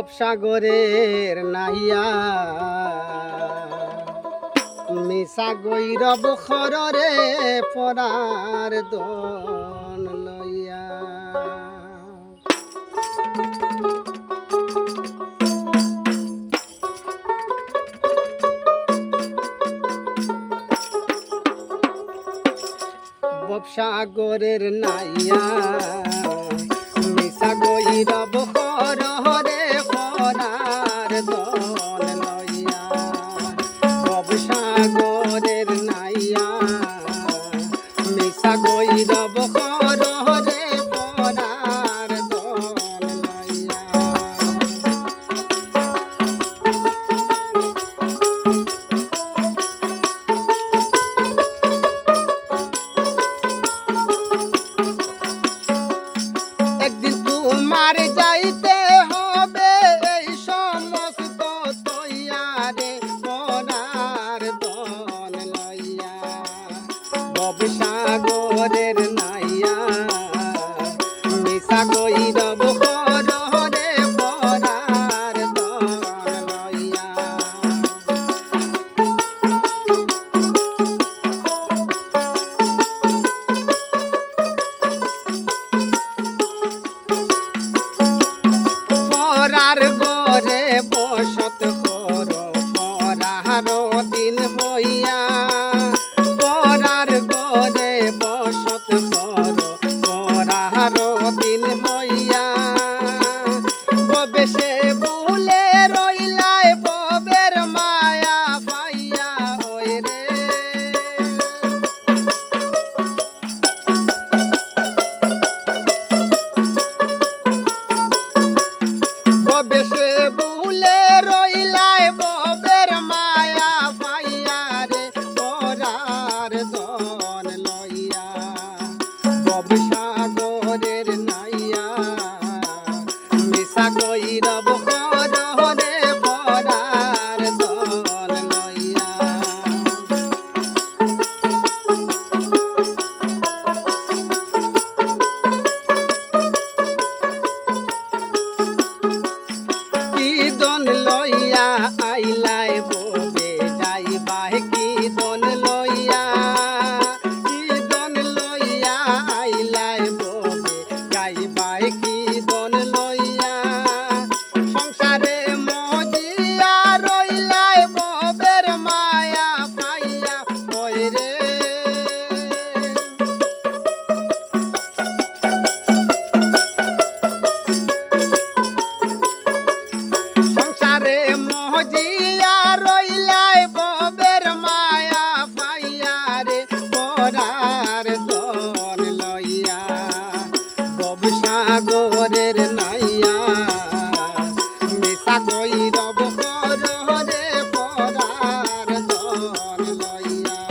ববসাগরের নাইয়া মিশা গৈরব খররে পরার দন লইয়া ববসাগরের নাইয়া মিশা গৈরব খররে পরার দন লইয়া ববসাগরের নাইয়া মিশা গৈরব খররে পরার দন লইয়া একদিন তোমার যাইতে হবে এই সমস্ত তৈয়ারে পরার দন লইয়া ববসাগরের নাইয়া মিশা গৈরব খররে পরার দন লইয়া পরার গরে বসত কর পরার দিন হইয়া পরার গরে বসত কর পরার দিন হইয়া ববে সে ভুলে রইলাই ববের মায়া পাইয়া ওই রে ববে সে ভুলে রইলাই ববের মায়া পাইয়া রে পরার দন লইয়া ববসাগরের নাইয়া মিশা গৈরব খররে পরার দন লইয়া কি দন লইয়া আইলাই ববে যাইবাই কি দন লইয়া কি দন লইয়া আইলাই ববে যাইবাই কি দন লইয়া সংসারে মজিয়া রইলাই ববের মায়া পাইয়া ওই রে সংসারে মজিয়া রইলাই ববের মায়া পাইয়া রে পরার দন লইয়া ববসাগরের নাইয়া মিশা গৈরব খররে পরার দন লইয়া